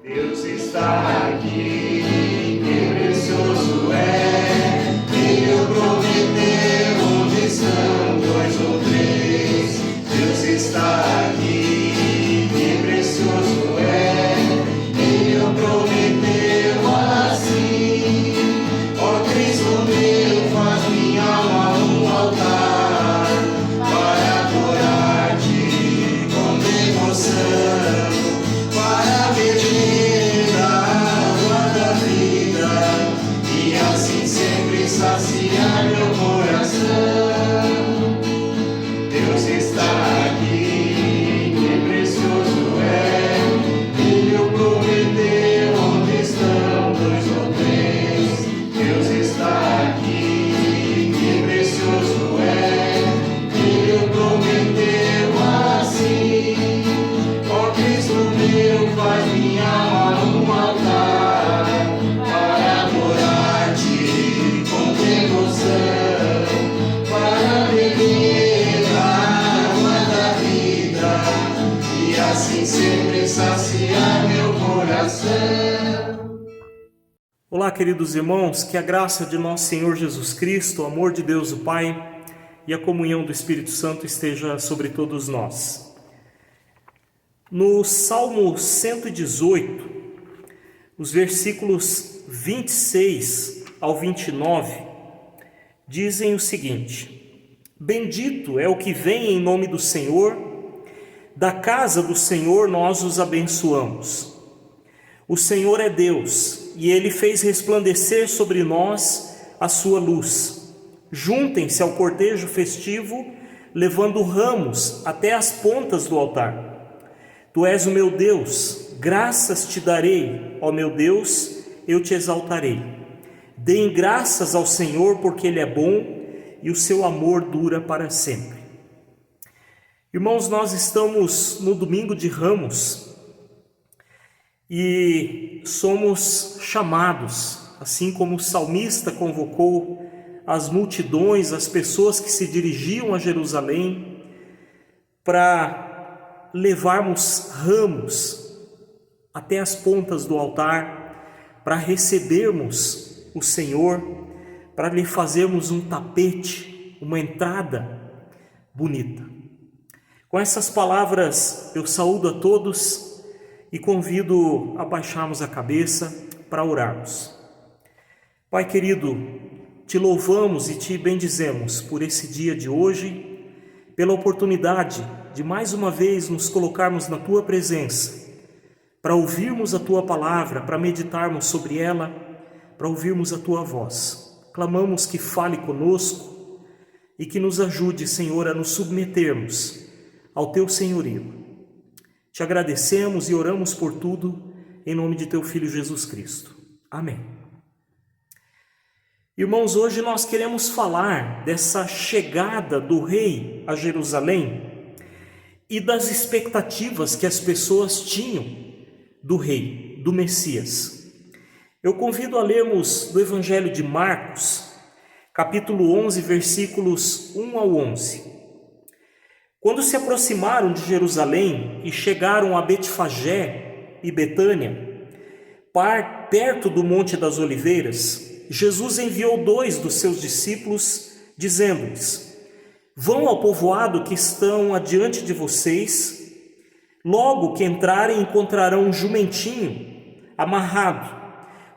Deus está aqui, que precioso é. Ele o prometeu, onde estão dois ou três. Deus está aqui, que precioso é. Ele o prometeu assim. Ó Cristo meu, faz minha alma um altar para adorar-te com devoção, para beber a água da vida e assim sempre saciar meu coração. Deus está aqui, que precioso é. Ele o prometeu, onde estão dois ou três. Deus está aqui, que precioso é. Ele o prometeu assim. Ó Cristo meu, faz minha alma um altar para adorar-te com devoção, para beber a água da vida e assim sempre saciar meu coração. Olá, queridos irmãos, que a graça de nosso Senhor Jesus Cristo, o amor de Deus o Pai e a comunhão do Espírito Santo esteja sobre todos nós. No Salmo 118, os versículos 26 ao 29, dizem o seguinte: Bendito é o que vem em nome do Senhor, da casa do Senhor nós os abençoamos. O Senhor é Deus, e Ele fez resplandecer sobre nós a sua luz. Juntem-se ao cortejo festivo, levando ramos até as pontas do altar. Tu és o meu Deus, graças te darei, ó meu Deus, eu te exaltarei. Deem graças ao Senhor, porque Ele é bom e o seu amor dura para sempre. Irmãos, nós estamos no domingo de Ramos e somos chamados, assim como o salmista convocou as multidões, as pessoas que se dirigiam a Jerusalém, para levarmos ramos até as pontas do altar, para recebermos o Senhor, para lhe fazermos um tapete, uma entrada bonita. Com essas palavras eu saúdo a todos e convido a baixarmos a cabeça para orarmos. Pai querido, te louvamos e te bendizemos por esse dia de hoje, pela oportunidade de mais uma vez nos colocarmos na Tua presença, para ouvirmos a Tua palavra, para meditarmos sobre ela, para ouvirmos a Tua voz. Clamamos que fale conosco e que nos ajude, Senhor, a nos submetermos ao Teu senhorio. Te agradecemos e oramos por tudo, em nome de Teu Filho Jesus Cristo. Amém. Irmãos, hoje nós queremos falar dessa chegada do rei a Jerusalém e das expectativas que as pessoas tinham do rei, do Messias. Eu convido a lermos do Evangelho de Marcos, capítulo 11, versículos 1 ao 11. Quando se aproximaram de Jerusalém e chegaram a Betfagé e Betânia, perto do Monte das Oliveiras, Jesus enviou 2 dos seus discípulos, dizendo-lhes: Vão ao povoado que estão adiante de vocês. Logo que entrarem, encontrarão um jumentinho amarrado,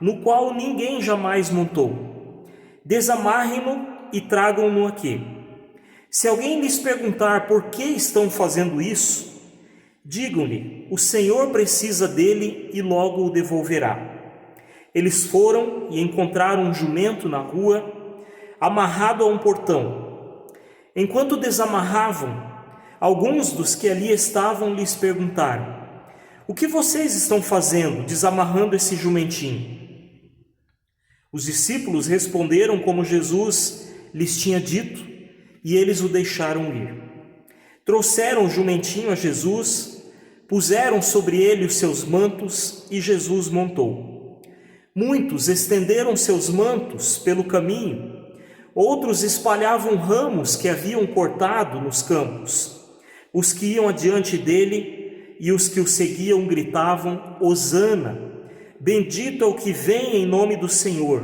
no qual ninguém jamais montou. Desamarrem-no e tragam-no aqui. Se alguém lhes perguntar por que estão fazendo isso, digam-lhe: o Senhor precisa dele e logo o devolverá. Eles foram e encontraram um jumento na rua, amarrado a um portão. Enquanto desamarravam, alguns dos que ali estavam lhes perguntaram: o que vocês estão fazendo, desamarrando esse jumentinho? Os discípulos responderam como Jesus lhes tinha dito, e eles o deixaram ir. Trouxeram o jumentinho a Jesus, puseram sobre ele os seus mantos, e Jesus montou. Muitos estenderam seus mantos pelo caminho, outros espalhavam ramos que haviam cortado nos campos. Os que iam adiante dele e os que o seguiam gritavam: Hosana! Bendito é o que vem em nome do Senhor.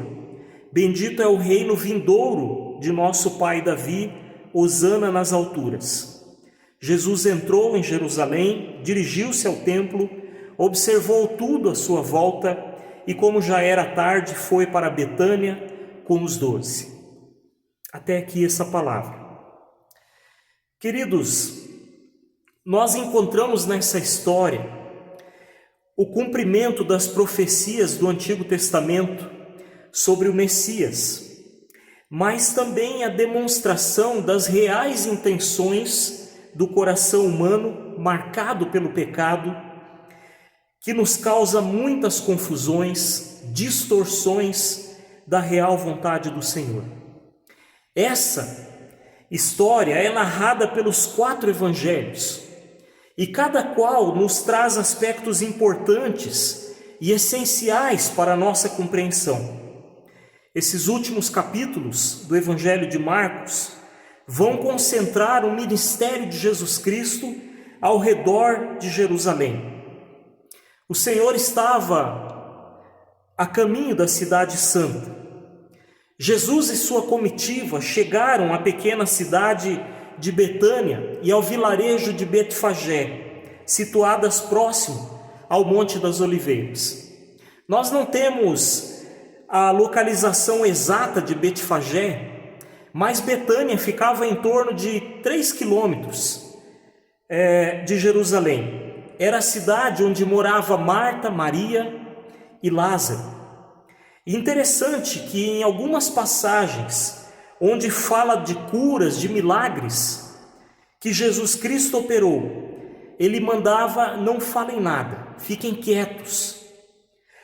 Bendito é o reino vindouro de nosso pai Davi. Hosana nas alturas. Jesus entrou em Jerusalém, dirigiu-se ao templo, observou tudo à sua volta e, como já era tarde, foi para Betânia com os 12. Até aqui essa palavra. Queridos, nós encontramos nessa história o cumprimento das profecias do Antigo Testamento sobre o Messias, mas também a demonstração das reais intenções do coração humano marcado pelo pecado, que nos causa muitas confusões, distorções da real vontade do Senhor. Essa história é narrada pelos 4 evangelhos, e cada qual nos traz aspectos importantes e essenciais para a nossa compreensão. Esses últimos capítulos do Evangelho de Marcos vão concentrar o ministério de Jesus Cristo ao redor de Jerusalém. O Senhor estava a caminho da cidade santa. Jesus e sua comitiva chegaram à pequena cidade de Betânia e ao vilarejo de Betfagé, situadas próximo ao Monte das Oliveiras. Nós não temos a localização exata de Betfagé, mas Betânia ficava em torno de 3 quilômetros de Jerusalém. Era a cidade onde morava Marta, Maria e Lázaro. E interessante que em algumas passagens onde fala de curas, de milagres que Jesus Cristo operou, ele mandava: não falem nada, fiquem quietos.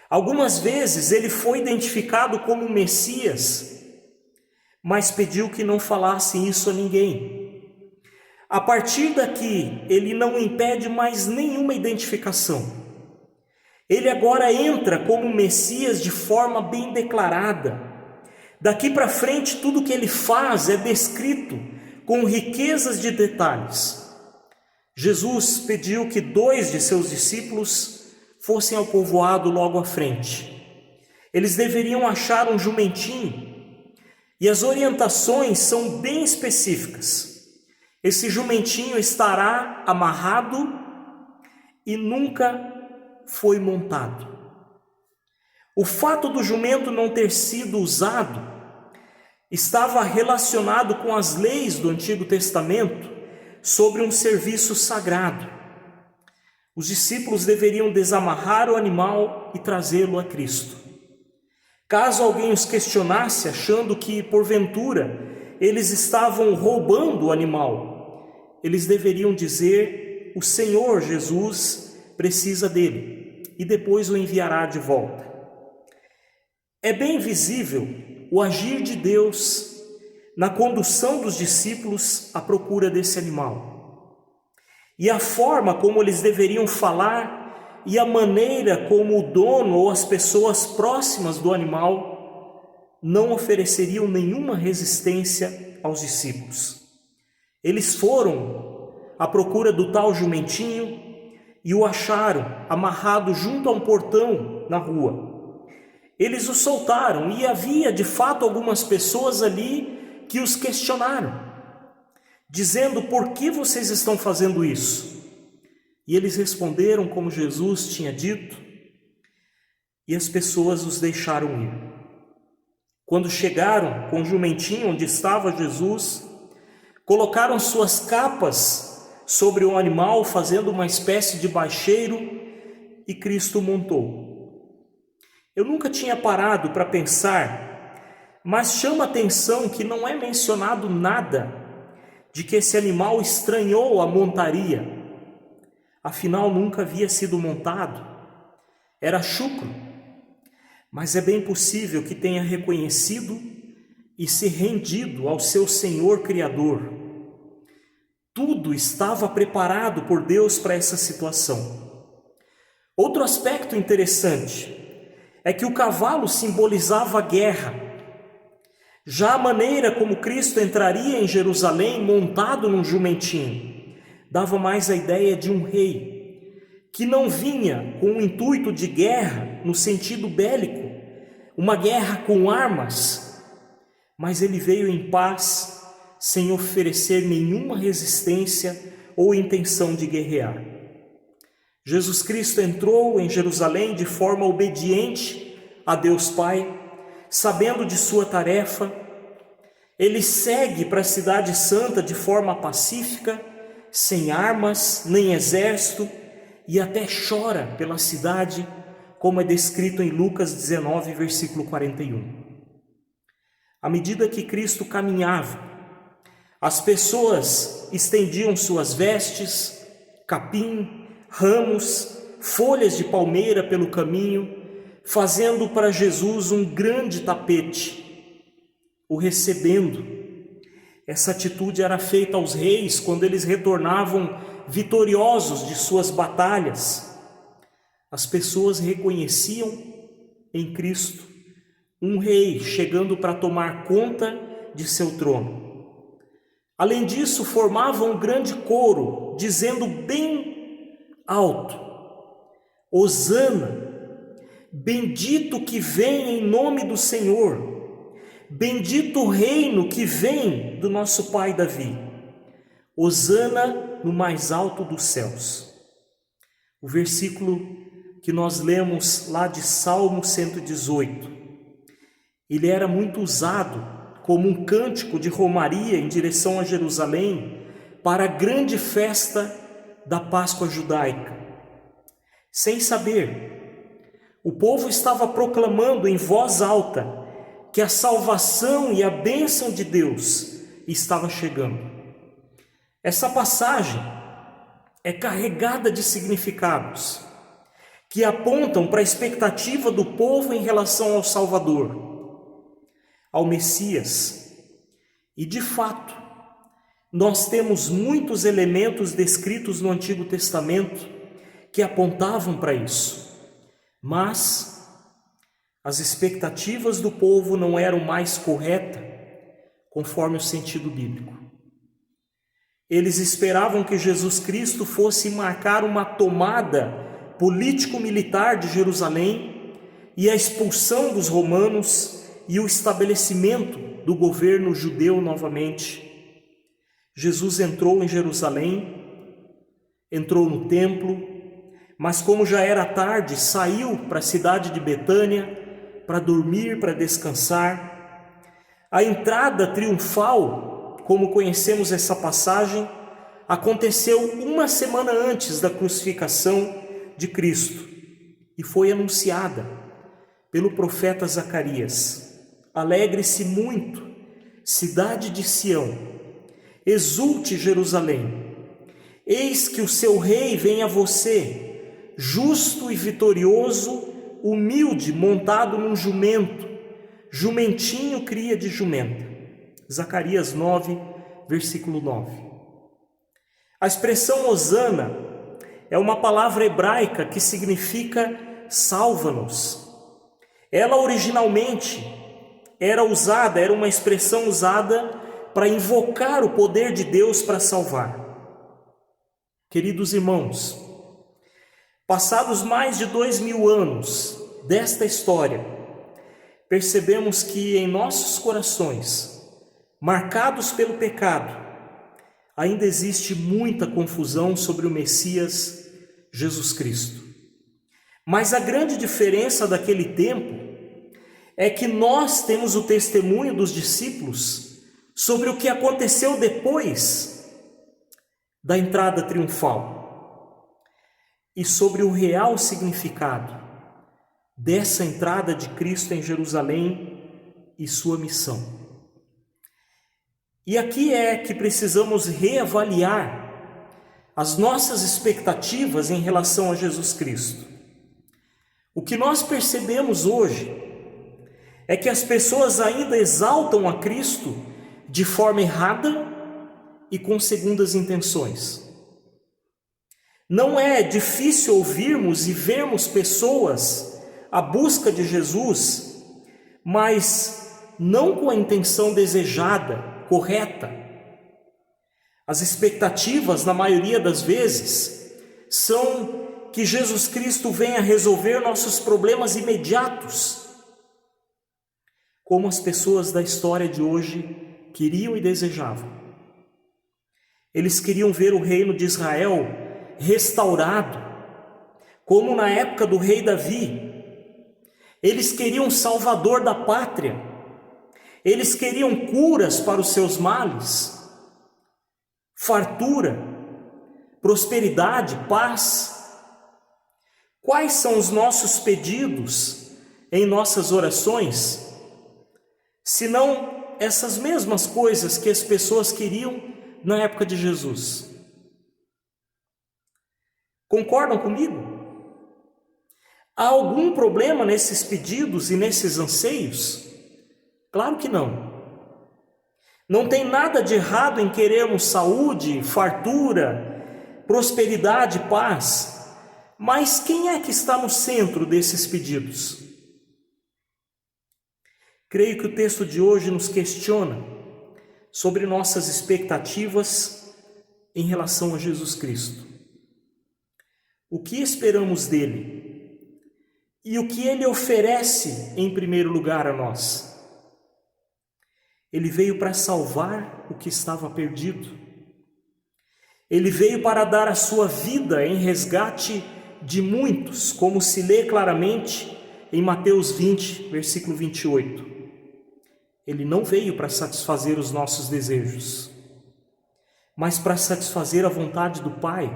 Algumas vezes ele foi identificado como Messias, mas pediu que não falasse isso a ninguém. A partir daqui, ele não impede mais nenhuma identificação. Ele agora entra como Messias de forma bem declarada. Daqui para frente, tudo que ele faz é descrito com riquezas de detalhes. Jesus pediu que 2 de seus discípulos fossem ao povoado logo à frente. Eles deveriam achar um jumentinho, e as orientações são bem específicas. Esse jumentinho estará amarrado e nunca foi montado. O fato do jumento não ter sido usado estava relacionado com as leis do Antigo Testamento sobre um serviço sagrado. Os discípulos deveriam desamarrar o animal e trazê-lo a Cristo. Caso alguém os questionasse, achando que, porventura, eles estavam roubando o animal, eles deveriam dizer: o Senhor Jesus precisa dele, e depois o enviará de volta. É bem visível o agir de Deus na condução dos discípulos à procura desse animal. E a forma como eles deveriam falar e a maneira como o dono ou as pessoas próximas do animal não ofereceriam nenhuma resistência aos discípulos. Eles foram à procura do tal jumentinho e o acharam amarrado junto a um portão na rua. Eles o soltaram e havia de fato algumas pessoas ali que os questionaram, dizendo: por que vocês estão fazendo isso? E eles responderam como Jesus tinha dito, e as pessoas os deixaram ir. Quando chegaram com o jumentinho onde estava Jesus, colocaram suas capas sobre o animal, fazendo uma espécie de baixeiro, e Cristo montou. Eu nunca tinha parado para pensar, mas chama atenção que não é mencionado nada de que esse animal estranhou a montaria. Afinal, nunca havia sido montado. Era chucro. Mas é bem possível que tenha reconhecido e se rendido ao seu Senhor Criador. Tudo estava preparado por Deus para essa situação. Outro aspecto interessante é que o cavalo simbolizava a guerra. Já a maneira como Cristo entraria em Jerusalém montado num jumentinho dava mais a ideia de um rei. que não vinha com o intuito de guerra no sentido bélico, uma guerra com armas, mas ele veio em paz, sem oferecer nenhuma resistência ou intenção de guerrear. Jesus Cristo entrou em Jerusalém de forma obediente a Deus Pai, sabendo de sua tarefa. Ele segue para a cidade santa de forma pacífica, sem armas, nem exército, e até chora pela cidade, como é descrito em Lucas 19, versículo 41. À medida que Cristo caminhava, as pessoas estendiam suas vestes, capim, ramos, folhas de palmeira pelo caminho, fazendo para Jesus um grande tapete, o recebendo. Essa atitude era feita aos reis quando eles retornavam vitoriosos de suas batalhas. As pessoas reconheciam em Cristo um rei chegando para tomar conta de seu trono. Além disso, formavam um grande coro, dizendo bem alto: Hosana, bendito que vem em nome do Senhor, bendito o reino que vem do nosso pai Davi, Hosana no mais alto dos céus. O versículo que nós lemos lá de Salmo 118, ele era muito usado como um cântico de romaria em direção a Jerusalém para a grande festa da Páscoa judaica. Sem saber, o povo estava proclamando em voz alta que a salvação e a bênção de Deus estava chegando. Essa passagem é carregada de significados que apontam para a expectativa do povo em relação ao Salvador, ao Messias. E de fato, nós temos muitos elementos descritos no Antigo Testamento que apontavam para isso, mas as expectativas do povo não eram mais corretas, conforme o sentido bíblico. Eles esperavam que Jesus Cristo fosse marcar uma tomada político-militar de Jerusalém e a expulsão dos romanos e o estabelecimento do governo judeu novamente. Jesus entrou em Jerusalém, entrou no templo, mas como já era tarde, saiu para a cidade de Betânia para dormir, para descansar. A entrada triunfal, como conhecemos essa passagem, aconteceu uma semana antes da crucificação de Cristo e foi anunciada pelo profeta Zacarias: alegre-se muito, cidade de Sião, exulte Jerusalém, eis que o seu rei vem a você, justo e vitorioso, humilde, montado num jumento, jumentinho cria de jumenta. Zacarias 9, versículo 9. A expressão Hosana é uma palavra hebraica que significa salva-nos. Ela originalmente era uma expressão usada para invocar o poder de Deus para salvar. Queridos irmãos, passados mais de 2000 anos desta história, percebemos que em nossos corações, marcados pelo pecado, ainda existe muita confusão sobre o Messias Jesus Cristo. Mas a grande diferença daquele tempo é que nós temos o testemunho dos discípulos sobre o que aconteceu depois da entrada triunfal e sobre o real significado dessa entrada de Cristo em Jerusalém e sua missão. E aqui é que precisamos reavaliar as nossas expectativas em relação a Jesus Cristo. O que nós percebemos hoje é que as pessoas ainda exaltam a Cristo de forma errada e com segundas intenções. Não é difícil ouvirmos e vermos pessoas à busca de Jesus, mas não com a intenção desejada, correta. As expectativas, na maioria das vezes, são que Jesus Cristo venha resolver nossos problemas imediatos, como as pessoas da história de hoje queriam e desejavam. Eles queriam ver o reino de Israel restaurado, como na época do rei Davi. Eles queriam um salvador da pátria. Eles queriam curas para os seus males, fartura, prosperidade, paz. Quais são os nossos pedidos em nossas orações, se não essas mesmas coisas que as pessoas queriam na época de Jesus? Concordam comigo? Há algum problema nesses pedidos e nesses anseios? Claro que não. Não tem nada de errado em querermos saúde, fartura, prosperidade, paz. Mas quem é que está no centro desses pedidos? Creio que o texto de hoje nos questiona sobre nossas expectativas em relação a Jesus Cristo. O que esperamos dele? E o que ele oferece em primeiro lugar a nós? Ele veio para salvar o que estava perdido. Ele veio para dar a sua vida em resgate de muitos, como se lê claramente em Mateus 20, versículo 28. Ele não veio para satisfazer os nossos desejos, mas para satisfazer a vontade do Pai.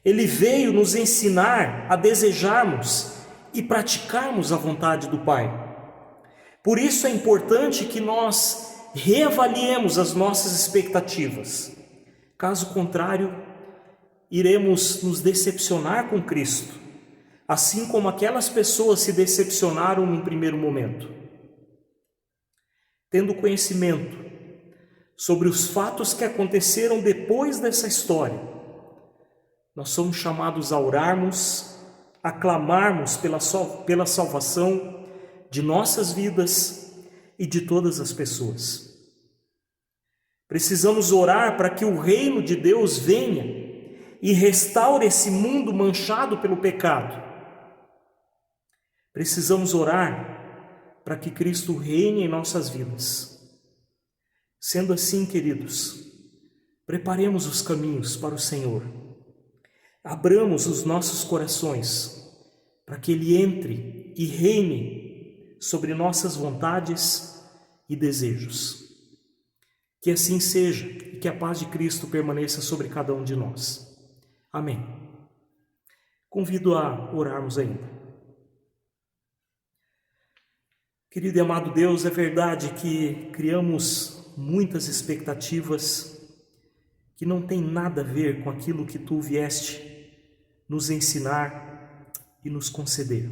Ele veio nos ensinar a desejarmos e praticarmos a vontade do Pai. Por isso é importante que nós reavaliemos as nossas expectativas. Caso contrário, iremos nos decepcionar com Cristo, assim como aquelas pessoas se decepcionaram num primeiro momento. Tendo conhecimento sobre os fatos que aconteceram depois dessa história, nós somos chamados a orarmos, a clamarmos pela salvação de nossas vidas e de todas as pessoas. Precisamos orar para que o reino de Deus venha e restaure esse mundo manchado pelo pecado. Precisamos orar para que Cristo reine em nossas vidas. Sendo assim, queridos, preparemos os caminhos para o Senhor. Abramos os nossos corações para que Ele entre e reine sobre nossas vontades e desejos. Que assim seja e que a paz de Cristo permaneça sobre cada um de nós. Amém. Convido a orarmos ainda. Querido e amado Deus, é verdade que criamos muitas expectativas que não tem nada a ver com aquilo que Tu vieste nos ensinar e nos conceder.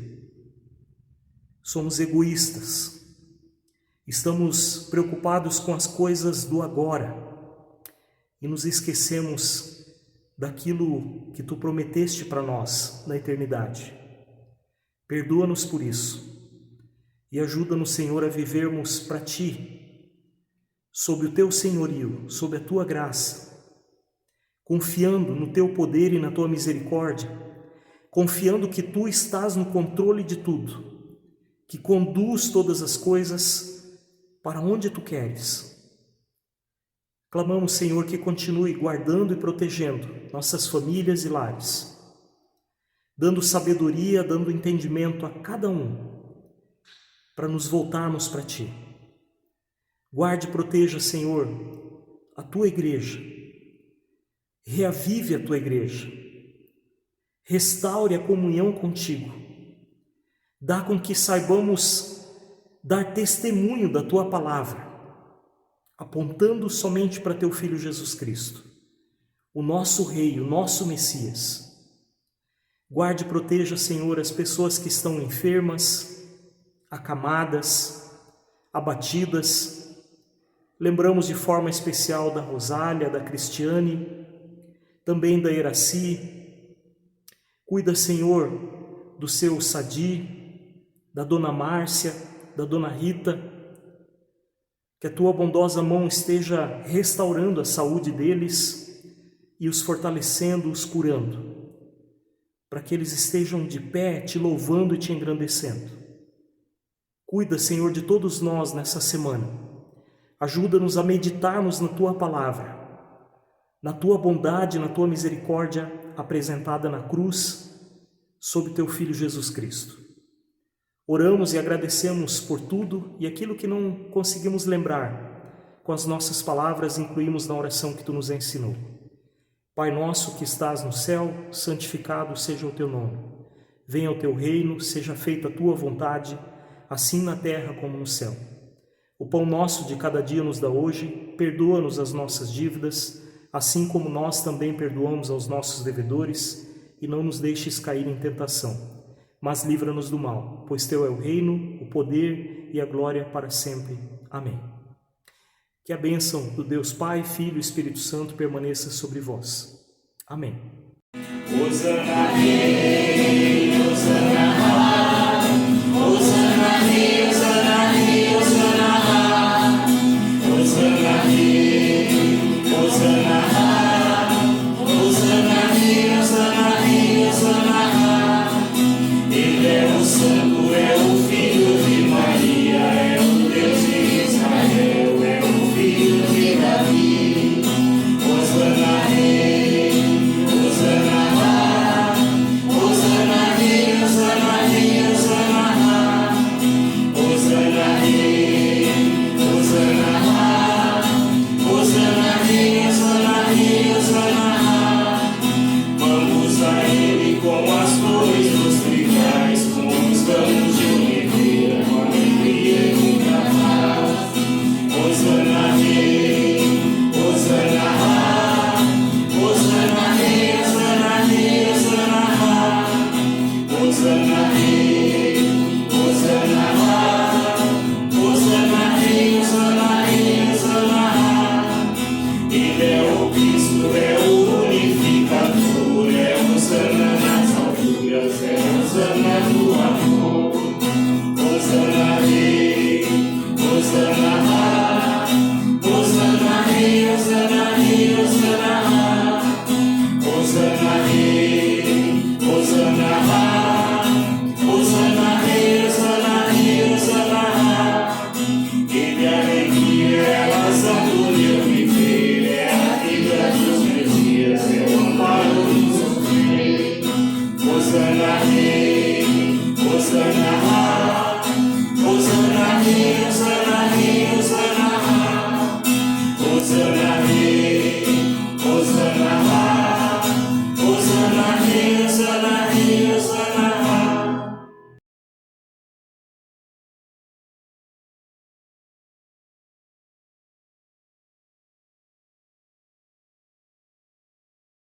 Somos egoístas, estamos preocupados com as coisas do agora e nos esquecemos daquilo que Tu prometeste para nós na eternidade. Perdoa-nos por isso e ajuda-nos, Senhor, a vivermos para Ti, sob o Teu senhorio, sob a Tua graça, confiando no Teu poder e na Tua misericórdia, confiando que Tu estás no controle de tudo, que conduz todas as coisas para onde Tu queres. Clamamos, Senhor, que continue guardando e protegendo nossas famílias e lares, dando sabedoria, dando entendimento a cada um, para nos voltarmos para Ti. Guarde e proteja, Senhor, a Tua igreja. Reavive a Tua igreja. Restaure a comunhão contigo. Dá com que saibamos dar testemunho da Tua palavra, apontando somente para Teu Filho Jesus Cristo, o nosso Rei, o nosso Messias. Guarde e proteja, Senhor, as pessoas que estão enfermas, acamadas, abatidas. Lembramos de forma especial da Rosália, da Cristiane, também da Iraci. Cuida, Senhor, do seu Sadi, da Dona Márcia, da Dona Rita. Que a Tua bondosa mão esteja restaurando a saúde deles e os fortalecendo, os curando. para que eles estejam de pé, te louvando e te engrandecendo. Cuida, Senhor, de todos nós nessa semana. Ajuda-nos a meditarmos na Tua palavra, na Tua bondade, na Tua misericórdia apresentada na cruz, sob Teu Filho Jesus Cristo. Oramos e agradecemos por tudo e aquilo que não conseguimos lembrar, com as nossas palavras incluímos na oração que Tu nos ensinou. Pai nosso que estás no céu, santificado seja o Teu nome. Venha o Teu reino, seja feita a Tua vontade, assim na terra como no céu. O pão nosso de cada dia nos dá hoje, perdoa-nos as nossas dívidas, assim como nós também perdoamos aos nossos devedores, e não nos deixes cair em tentação, mas livra-nos do mal, pois Teu é o reino, o poder e a glória para sempre. Amém. Que a bênção do Deus Pai, Filho e Espírito Santo permaneça sobre vós. Amém. Hosana Rei, Hosana Ra, Hosana Rei, Hosana Rei, Hosana Ra, Hosana Rei, Hosana Ra, Hosana Rei, Hosana Rei, Hosana Ra. Ele é o Santo, é o Filho de Maria, é o Deus de Israel, é o Filho de Davi. Hosana Rei, Hosana Ra, Hosana Rei, Hosana Rei, Hosana Ra, Hosana Rei, Hosana Ra, Hosana Rei, Hosana Rei, Hosana Ra. Vamos a Ele com as flores dos trigais, com os ramos de oliveira, com alegria e muita paz. Hosana Rei, Hosana Ra, Hosana Rei, Hosana Rei, Hosana Ra, Hosana Rei, Hosana Ra, Hosana Rei, Hosana Rei, Hosana Ra. Ele é o Cristo, é o unificador, é Hosana nas alturas, é Hosana no amor. Hosana Rei, Hosana Ra, Hosana Rei, Hosana Rei, Hosana Ra, Hosana Rei, Hosana Ra, Hosana Rei, Hosana Rei, Hosana Ra. Ele é a alegria, é a razão do meu viver, é a vida dos meus dias, é o amparo do sofrer. Hosana Rei, Hosana Ra, Hosana Rei,